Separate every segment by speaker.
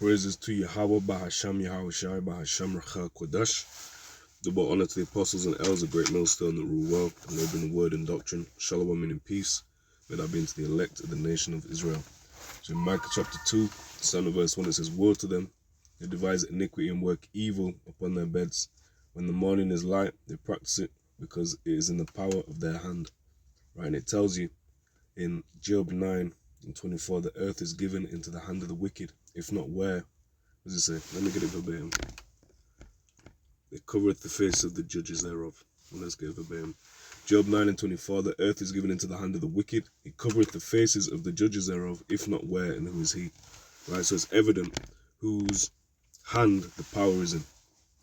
Speaker 1: Praises to Yahweh, Bahasham Yahushai, Bahasham Racha Kodash. Double honor to the apostles and elders, a great millstone that rule well, enabling the word and doctrine. Shalom and in peace. May that be into the elect of the nation of Israel. So in Micah chapter 2, starting at verse 1, it says, Woe to them, they devise iniquity and work evil upon their beds. When the morning is light, they practice it, because it is in the power of their hand. Right, and it tells you in Job 9:24, the earth is given into the hand of the wicked, if not where. What does it say? Let me get it verbatim. It covereth the face of the judges thereof. And let's get it verbatim. Job 9:24, the earth is given into the hand of the wicked, it covereth the faces of the judges thereof, if not where, and who is he? Right, so it's evident whose hand the power is in.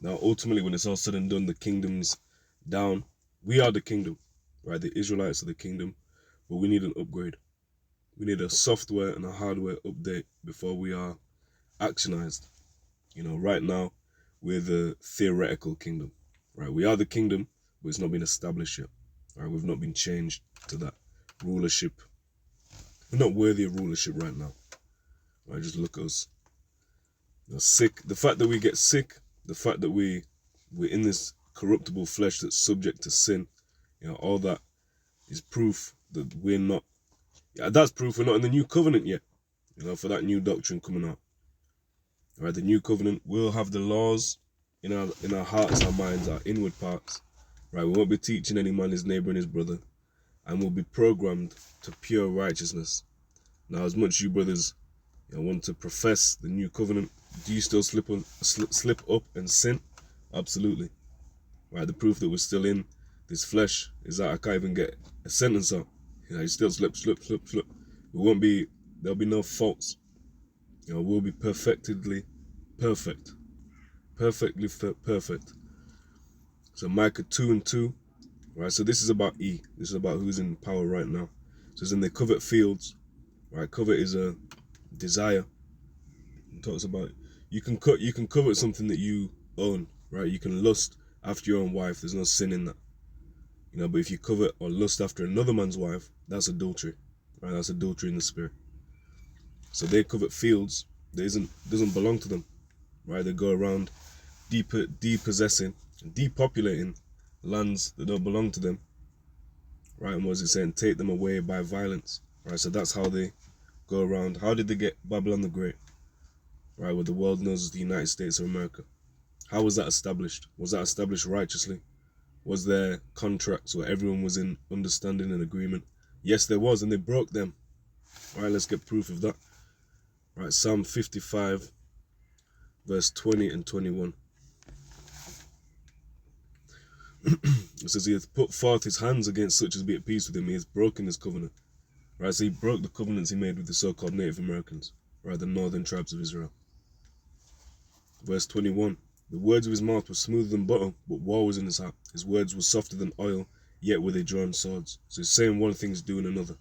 Speaker 1: Now, ultimately, when it's all said and done, the kingdom's down. We are the kingdom, right? The Israelites are the kingdom, but we need an upgrade. We need a software and a hardware update before we are actionized. You know, right now, we're the theoretical kingdom, right? We are the kingdom, but it's not been established yet, right? We've not been changed to that rulership. We're not worthy of rulership right now, right? Just look at us. You know, sick. The fact that we get sick, the fact that we're in this corruptible flesh that's subject to sin, you know, all that is proof that we're not. Yeah, that's proof we're not in the new covenant yet. You know, for that new doctrine coming out. Right, the new covenant will have the laws in our hearts, our minds, our inward parts. Right, we won't be teaching any man his neighbor and his brother, and we'll be programmed to pure righteousness. Now, as much you brothers, you know, want to profess the new covenant, do you still slip up and sin? Absolutely. Right, the proof that we're still in this flesh is that I can't even get a sentence out. You know, you still slip. We won't be. There'll be no faults. You know, we'll be perfectly perfect. So Micah 2:2, right? So this is about E. This is about who's in power right now. So it's in the covet fields, right? Covet is a desire. It talks about you can covet something that you own, right? You can lust after your own wife. There's no sin in that, you know. But if you covet or lust after another man's wife, that's adultery, right? That's adultery in the spirit. So they covet fields that doesn't belong to them, right? They go around depossessing and depopulating lands that don't belong to them, right? And what is it saying? Take them away by violence, right? So that's how they go around. How did they get Babylon the Great, right? What the world knows as the United States of America. How was that established? Was that established righteously? Was there contracts where everyone was in understanding and agreement? Yes, there was, and they broke them. All right, let's get proof of that. Right, Psalm 55, verse 20 and 21. It says he hath put forth his hands against such as be at peace with him. He has broken his covenant. Right, so he broke the covenants he made with the so-called Native Americans, right, the northern tribes of Israel. Verse 21. The words of his mouth were smoother than butter, but war was in his heart. His words were softer than oil, yet were they drawn swords. So he's saying one thing, he's doing another.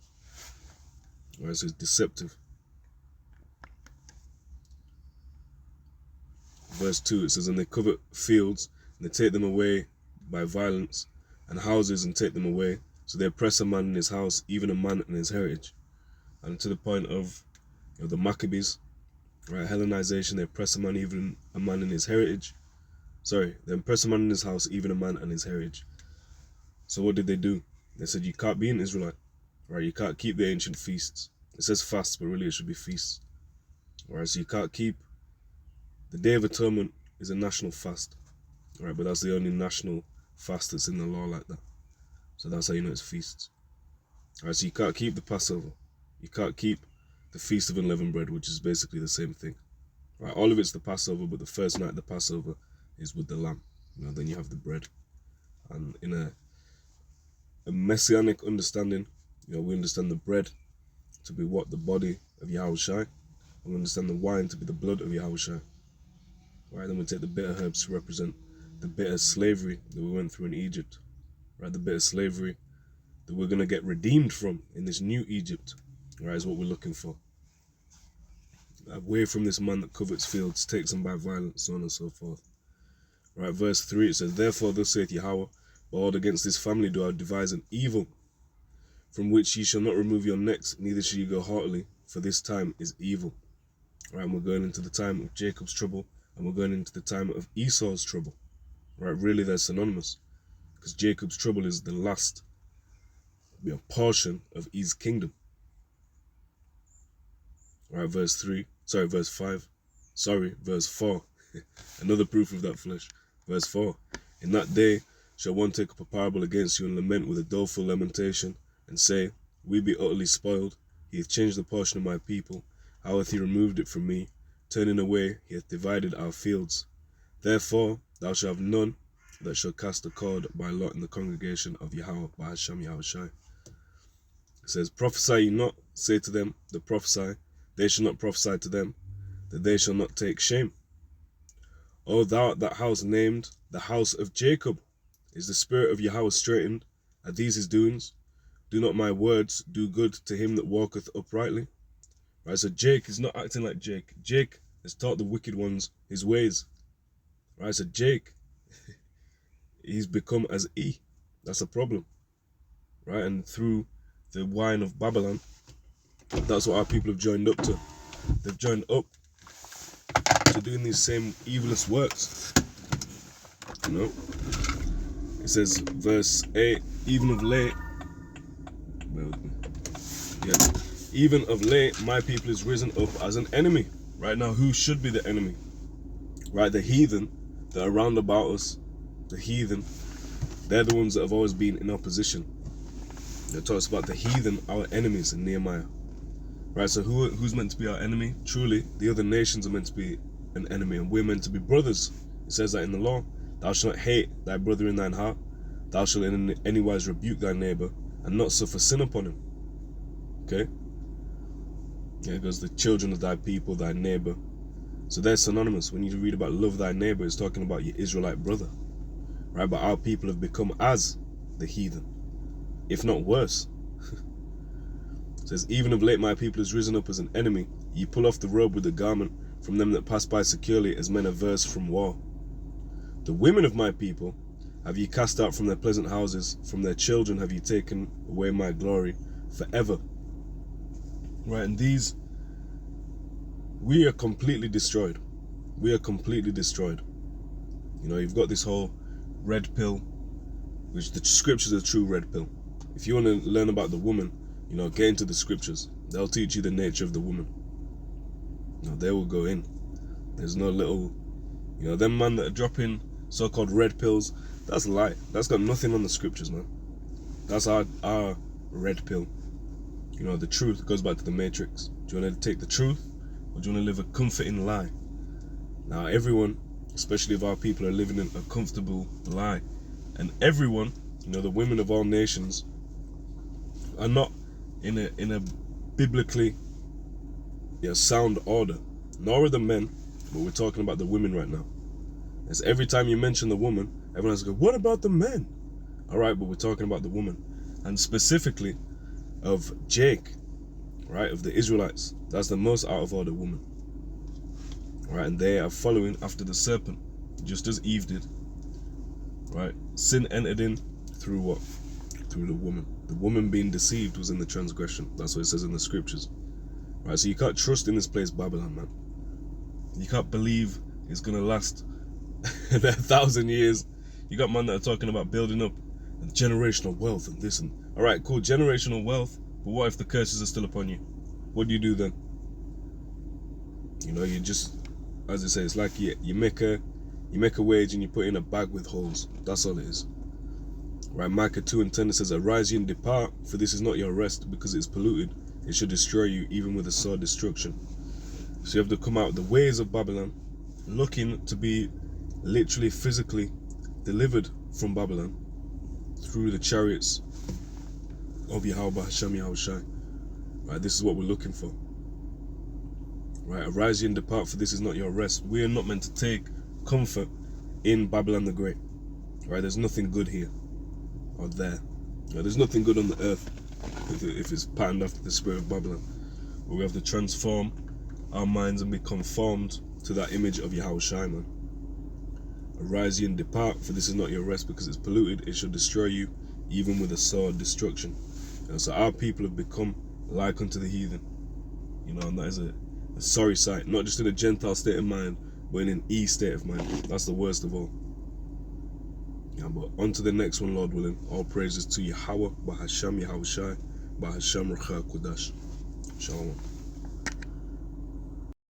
Speaker 1: Right, so it's deceptive. Verse 2, it says, and they covet fields, and they take them away by violence, and houses, and take them away. So they oppress a man in his house, even a man in his heritage. And to the point of, you know, the Maccabees, right, Hellenization, they oppress a man, even a man in his heritage. Sorry, they oppress a man in his house, even a man and his heritage. So what did they do? They said, you can't be an Israelite, right? You can't keep the ancient feasts. It says fasts, but really it should be feasts. Right, so you can't keep. The Day of Atonement is a national fast, right? But that's the only national fast that's in the law like that. So that's how you know it's feasts. Right, so you can't keep the Passover. You can't keep the Feast of Unleavened Bread, which is basically the same thing. Right, all of it's the Passover, but the first night of the Passover is with the lamb. You know, then you have the bread. And in a messianic understanding, you know, we understand the bread to be what? The body of Yahushai. And we understand the wine to be the blood of Yahushai. Right, then we take the bitter herbs to represent the bitter slavery that we went through in Egypt. Right, the bitter slavery that we're going to get redeemed from in this new Egypt. Right, is what we're looking for. Away from this man that covets fields, takes them by violence, so on and so forth. Right, verse 3, it says, therefore thus saith Yahweh, behold, against this family do I devise an evil, from which ye shall not remove your necks, neither shall ye go haughtily, for this time is evil. Right, and we're going into the time of Jacob's trouble, and we're going into the time of Esau's trouble. Right, really they're synonymous, because Jacob's trouble is the last portion of his kingdom. Right, verse 5. Verse 4. Another proof of that flesh. Verse 4. In that day shall one take up a parable against you and lament with a doleful lamentation, and say, we be utterly spoiled. He hath changed the portion of my people. How hath he removed it from me? Turning away, he hath divided our fields. Therefore thou shalt have none that shall cast a cord by lot in the congregation of Yahweh by Hashem Yahushai. It says, prophesy ye not, say to them that prophesy, they shall not prophesy to them, that they shall not take shame. O thou that house named the house of Jacob, is the spirit of Yahweh straitened? Are these his doings? Do not my words do good to him that walketh uprightly? Right, so Jake is not acting like Jake. Jake has taught the wicked ones his ways. Right, so Jake, he's become as he. That's a problem. Right, and through the wine of Babylon, that's what our people have joined up to. They've joined up to doing these same evilest works. You know? It says, verse 8, even of late, even of late, my people is risen up as an enemy. Right now, who should be the enemy? Right, the heathen that are round about us, the heathen, they're the ones that have always been in opposition. It talks about the heathen, our enemies in Nehemiah. Right, so who's meant to be our enemy? Truly, the other nations are meant to be an enemy, and we're meant to be brothers. It says that in the law. Thou shalt not hate thy brother in thine heart. Thou shalt in any wise rebuke thy neighbor, and not suffer sin upon him. Okay? Yeah, it goes, the children of thy people, thy neighbor. So they're synonymous. When you read about love thy neighbor, it's talking about your Israelite brother. Right, but our people have become as the heathen, if not worse. It says, even of late my people is risen up as an enemy. Ye pull off the robe with the garment from them that pass by securely, as men averse from war. The women of my people have ye cast out from their pleasant houses, from their children have ye taken away my glory forever. Right, and these, we are completely destroyed. We are completely destroyed. You know, you've got this whole red pill, which the scriptures are true red pill. If you want to learn about the woman, you know, get into the scriptures. They'll teach you the nature of the woman. You know, they will go in. There's no little, you know, them man that are dropping so-called red pills, that's a lie. That's got nothing on the scriptures, man. That's our red pill. You know, the truth goes back to the Matrix. Do you want to take the truth, or do you want to live a comforting lie? Now, everyone, especially if our people, are living in a comfortable lie. And everyone, you know, the women of all nations, are not in a biblically sound order. Nor are the men, but we're talking about the women right now. As every time you mention the woman, everyone has to go, what about the men? Alright, but we're talking about the woman. And specifically of Jake, right, of the Israelites. That's the most out of order woman. Right, and they are following after the serpent, just as Eve did. Right, sin entered in through what? Through the woman. The woman being deceived was in the transgression. That's what it says in the scriptures. Right, so you can't trust in this place Babylon, man. You can't believe it's gonna last 1,000 years. You got men that are talking about building up and generational wealth and this and alright, cool, generational wealth, but what if the curses are still upon you? What do you do then? You know, you just, as I say, it's like you make a wage and you put in a bag with holes. That's all it is. Right, Micah 2:10 says, arise ye and depart, for this is not your rest, because it is polluted. It should destroy you, even with a sword destruction. So you have to come out of the ways of Babylon, looking to be literally physically delivered from Babylon through the chariots of Yahweh Hashem Yahushai. Right, this is what we're looking for. Right, arise ye and depart, for this is not your rest. We are not meant to take comfort in Babylon the Great. Right, there's nothing good here or there. Right, there's nothing good on the earth if it's patterned after the spirit of Babylon. But we have to transform our minds and be conformed to that image of Yahushai, man. Arise ye and depart, for this is not your rest, because it's polluted. It shall destroy you, even with a sword destruction. And so our people have become like unto the heathen. You know, and that sorry sight, not just in a Gentile state of mind, but in an E state of mind. That's the worst of all. Yeah, but on to the next one, Lord willing. All praises to Yahweh, Bahasham Yahushai, Bahasham Ruach HaKodesh. Shalom.